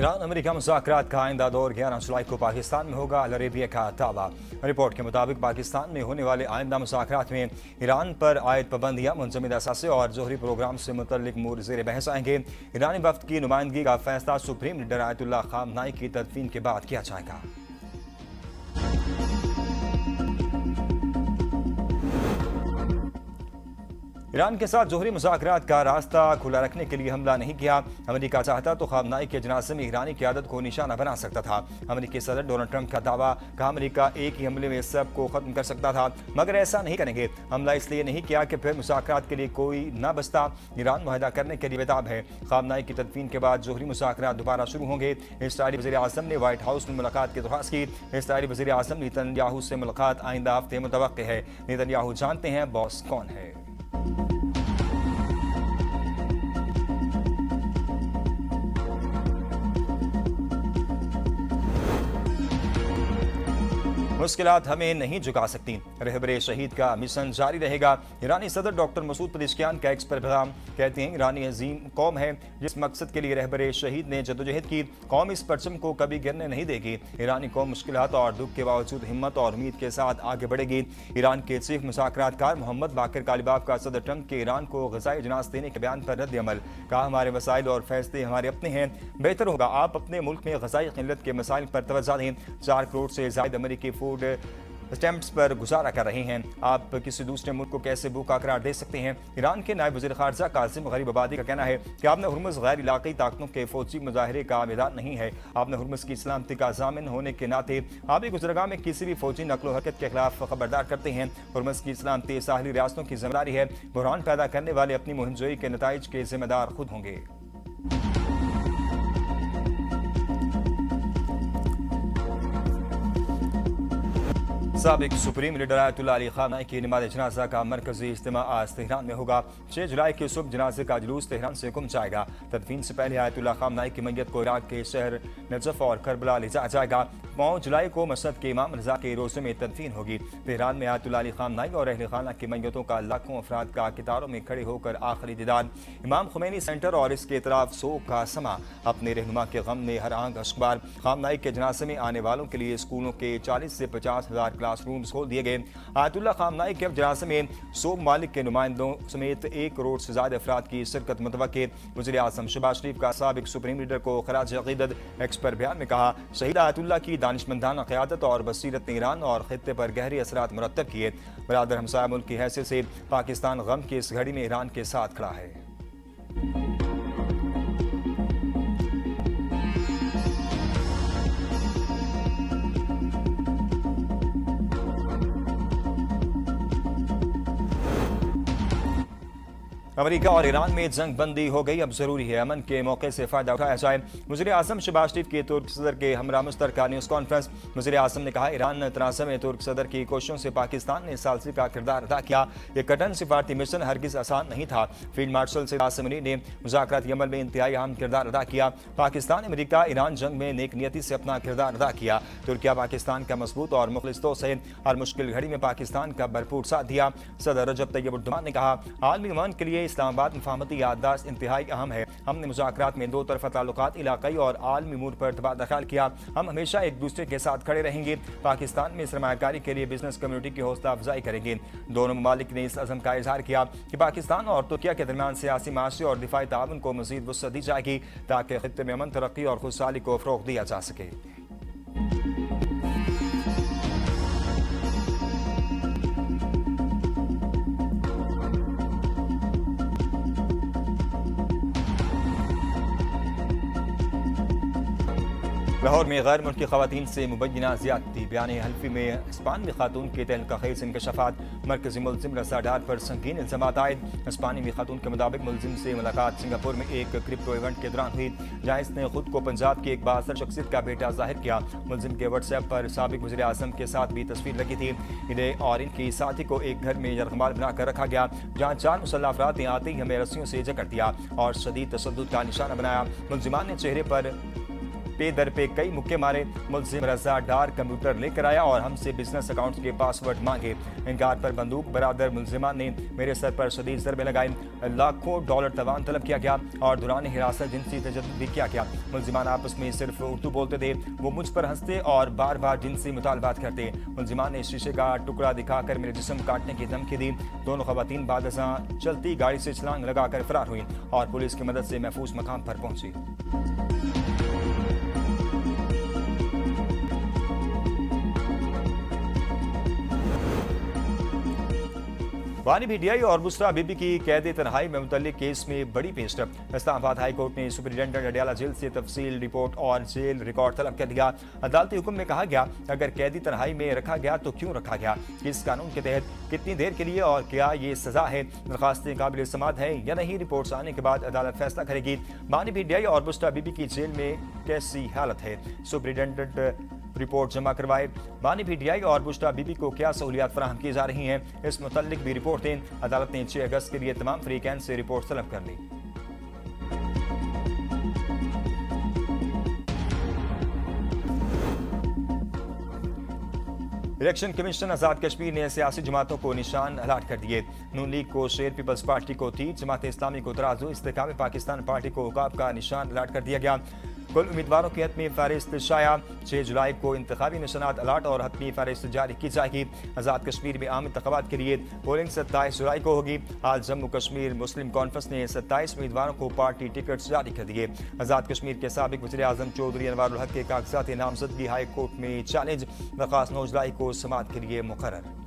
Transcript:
Iran America मुज़ाकरात का आइंदा दौर 11 जुलाई को पाकिस्तान में होगा, अल अरेबिया का दावा। रिपोर्ट के मुताबिक पाकिस्तान में होने वाले आइंदा मुज़ाकरात में ईरान पर आयद पाबंदियाँ, मुंजमद असासे और जोहरी प्रोग्राम से मुतल्लिक अमूर ज़ेर बहस आएंगे। ईरानी वफ्द की नुमाइंदगी का फैसला सुप्रीम लीडर आयतुल्लाह खामनाई की तदफीन के बाद किया जाएगा। ईरान के साथ जोहरी मुज़ाकरात का रास्ता खुला रखने के लिए हमला नहीं किया। अमेरिका चाहता तो खामनाई के जनाजे में ईरानी क़यादत को निशाना बना सकता था। अमेरिकी सदर डोनाल्ड ट्रंप का दावा, कहा अमेरिका एक ही हमले में सब को खत्म कर सकता था, मगर ऐसा नहीं करेंगे। हमला इसलिए नहीं किया कि फिर मुज़ाकरात के लिए कोई न बचता। ईरान मुआहदा करने के लिए बेताब है। खामनाई की तदफीन के बाद जोहरी मुज़ाकरात दोबारा शुरू होंगे। इस्राईली वज़ीर आज़म ने व्हाइट हाउस में मुलाकात की दरख्वास्त की। इस्राईली वज़ीर आज़म नेतन्याहू से मुलाकात आइंदा हफ्ते मुतवक्किल है। नेतन्याहू जानते हैं बॉस कौन है। मुश्किलात हमें नहीं झुका सकती, रहबरे शहीद का मिशन जारी रहेगा। ईरानी सदर डॉक्टर मसूद पेज़ेश्कियान का एक्स पर पैगाम, कहते हैं ईरानी अजीम कौम है जिस मकसद के लिए रहबरे शहीद ने जदोजहद की, कौम इस परचम को कभी गिरने नहीं देगी। ईरानी कौम मुश्किलात और दुख के बावजूद हिम्मत और उम्मीद के साथ आगे बढ़ेगी। ईरान के चीफ मुज़ाकरातकार मोहम्मद बाकिर कालिबाफ का सदर ट्रंप के ईरान को ग़ज़ाई अजनास देने के बयान पर रद्द अमल, कहा हमारे वसाइल और फैसले हमारे अपने हैं, बेहतर होगा आप अपने मुल्क में ग़ज़ाई क़िल्लत के मसाइल पर तवज्जो दें। 4 करोड़ से ज़ायद अमेरिकी फूड स्टैम्प्स पर गुजारा कर रहे हैं, आप किसी दूसरे मुल्क को कैसे भूखा करार दे सकते हैं। ईरान के नायब वज़ीर ख़ारजा कासिम गरीबाबादी का कहना है कि आपने हुर्मुज़ गैर इलाक़ाई ताकतों के फौजी मुजाहरे का मैदान नहीं है। आपने हुर्मुज़ की सलामती का ज़ामिन होने के नाते आबी गुज़रगाह में किसी भी फौजी नकलो हरकत के खिलाफ खबरदार करते हैं। हुर्मुज़ की सलामती साहली रियासतों की जिम्मेदारी है। बुहरान पैदा करने वाले अपनी मुहिमजोई के नताइज के जिम्मेदार खुद होंगे। साबिक सुप्रीम लीडर आयतुल्लाह अली खामनाई की नमाज़ जनाजा का मरकजी इज्तिमा आज तेहरान में होगा। 6 जुलाई की सुबह जनाजे का जुलूस तेहरान से कुम जाएगा। तदफीन से पहले आयतुल्लाह खामनाई की मैयत को इराक के शहर नजफ और करबला ले जाया जाएगा। 9 जुलाई को मसद के इमाम रजा के रोज़े में तदफीन होगी। तेहरान में आयतुल्लाह अली खामनाई और अहले खाना की मैयतों का लाखों अफराद का कितारों में खड़े होकर आखिरी दीदार। इमाम खुमैनी सेंटर और इसके इतराफ सोग का समा, अपने रहनुमा के गम में हर आंख अश्कबार। खामनाई के जनाजे में आने वालों के लिए स्कूलों के 40 से 50 हज़ार क्लासरूम्स खोल दिए गए। आयतुल्लाह खामनाई के जनाजे में 100 ममालिक के नुमाइंदों समेत 1 करोड़ से ज़्यादा अफराद की शिरकत मुतवक्किल। वज़ीर आज़म शहबाज शरीफ का साबिक सुप्रीम लीडर को खराज अक़ीदत, एक्स पर बयान में कहा शहीद आयतुल्लाह की दानिशमंदाना क़यादत और बसीरत ने ईरान और खित्ते पर गहरे असरात मुरत्तब किए। बरादर हमसाया मुल्क की हैसियत से पाकिस्तान गम की इस घड़ी में ईरान के साथ खड़ा है। अमेरिका और ईरान में जंग बंदी हो गई, अब जरूरी है अमन के मौके से फायदा उठाया जाए। वज़ीर आज़म शहबाज शरीफ की तुर्क सदर के हमरा मुश्तरका न्यूज़ कॉन्फ्रेंस। वज़ीर आज़म ने कहा ईरान तनाज़ में तुर्क सदर की कोशिशों से पाकिस्तान ने सालसी का किरदार अदा किया। यह कटन सिफारती मिशन हरगिज़ आसान नहीं था। फील्ड मार्शल सैयद आसिम मुनीर ने मुज़ाकराती अमल में इंतहाई अहम किरदार अदा किया। पाकिस्तान अमेरिका ईरान जंग में नेक नियति से अपना किरदार अदा किया। तुर्किया पाकिस्तान का मजबूत और मुखलिस दोस्त है, हर मुश्किल घड़ी में पाकिस्तान का भरपूर साथ दिया। सदर रजब तैयब एर्दोगान ने कहा आलमी अमन के लिए इस्लामाबाद मुफाहमती याददाश्त इंतहाई अहम है। हमने मुज़ाकरात में 2 तरफ़ा ताल्लुकात, इलाक़ाई और आलमी अमूर पर तबादला ख्याल किया। हम हमेशा एक दूसरे के साथ खड़े रहेंगे। पाकिस्तान में सरमायाकारी के लिए बिजनेस कम्युनिटी की हौसला अफजाई करेंगे। दोनों ममालिक ने इस अज़म का इजहार किया कि पाकिस्तान और तुर्किया के दरमियान सियासी, माशी और दिफाई ताउन को मज़ीद वुसअत दी जाएगी ताकि खित्ते में अमन, तरक्की और खुशहाली को फ़रोग़ दिया जा सके। लाहौर में गैर मुल्की ख़वातीन से मुबैना ज़्यादती, बयान हल्फी में हिस्पानवी खातून के तहलका-खेज़ इंकशाफात। मरकज़ी मुलज़िम रसा डार पर संगीन इल्ज़ामात आयद। हिस्पानवी खातून के मुताबिक मुलज़िम से मुलाकात सिंगापुर में एक क्रिप्टो इवेंट के दौरान हुई, जहाँ इसने खुद को पंजाब की एक बासर शख्सियत का बेटा जाहिर किया। मुलज़िम के व्हाट्सएप पर साबिक वज़ीर आज़म के साथ भी तस्वीर लगी थी। इन्हें और इनकी साथी को एक घर में यरगमाल बनाकर रखा गया, जहाँ 4 मुसल्लह अफराद ने आते ही हमें रस्सियों से जकड़ दिया और शदीद तशद्दुद का निशाना बनाया। मुलज़िमान ने चेहरे पर पे दर पे कई मुक्के मारे। मुलजिम रजा डार कंप्यूटर लेकर आया और हमसे बिजनेस अकाउंट के पासवर्ड मांगे। इनकार पर बंदूक बरादर मुलजिमान ने मेरे सर पर शदीद ज़रबे लगाए। लाखों डॉलर तवान तलब किया गया और दौरान हिरासत जिनसी तशद्दुद भी किया गया। मुलजिमान आपस में सिर्फ उर्दू बोलते थे। वो मुझ पर हंसते और बार बार जिनसी मुतालबात करते। मुलजिमान ने शीशे का टुकड़ा दिखाकर मेरे जिस्म काटने की धमकी दी। दोनों खवातीन बाद चलती गाड़ी से छलांग लगाकर फरार हुई और पुलिस की मदद से महफूज मकाम पर पहुंची। बानी भीडियाई और बुस्रा बीबी की कैद तन्हाई में मुतल्लिक केस में बड़ी पेशरफ। इस्लामाबाद हाई कोर्ट ने सुपरिटेंडेंट अडियाला जेल से तफसील रिपोर्ट और जेल रिकॉर्ड तलब कर दिया। अदालती हुक्म में कहा गया अगर कैदी तन्हाई में रखा गया तो क्यों रखा गया, किस कानून के तहत, कितनी देर के लिए और क्या ये सजा है, दरखास्तें काबिल समात है या नहीं। रिपोर्ट्स आने के बाद अदालत फैसला करेगी। बानी भीडियाई और बुस्रा बीबी की जेल में कैसी हालत है, सुपरिटेंडेंट रिपोर्ट जमा करवाए। बानी भीडियाई और बुश्रा बीबी को क्या सहूलियात फराहम की जा रही हैं, इस मुतल्लिक भी रिपोर्ट दें। अदालत ने 6 अगस्त के लिए तमाम फ्रीकैन से रिपोर्ट तलब कर ली। इलेक्शन कमीशन आजाद कश्मीर ने सियासी जमातों को निशान अलाट कर दिए। नून लीग को शेर, पीपल्स पार्टी को 3, जमात इस्लामी को तराजू, इस्तेकाम पाकिस्तान पार्टी को उकाब का निशान अलाट कर दिया गया। कुल उम्मीदवारों की हतमी फहरिस्त शाया। 6 जुलाई को इंतखाबी निशानात अलाट और हतमी फहरिस्त जारी की जाएगी। आज़ाद कश्मीर में आम इंतखाबात के लिए पोलिंग 27 जुलाई को होगी। आज जम्मू कश्मीर मुस्लिम कॉन्फ्रेंस ने 27 उम्मीदवारों को पार्टी टिकट जारी कर दिए। आज़ाद कश्मीर के साबिक वज़ीर आज़म चौधरी अनवारुल हक के कागजात नामजदगी हाई कोर्ट में चैलेंज। दरख्वास्त 9 जुलाई को समाअत के लिए मुकर्रर।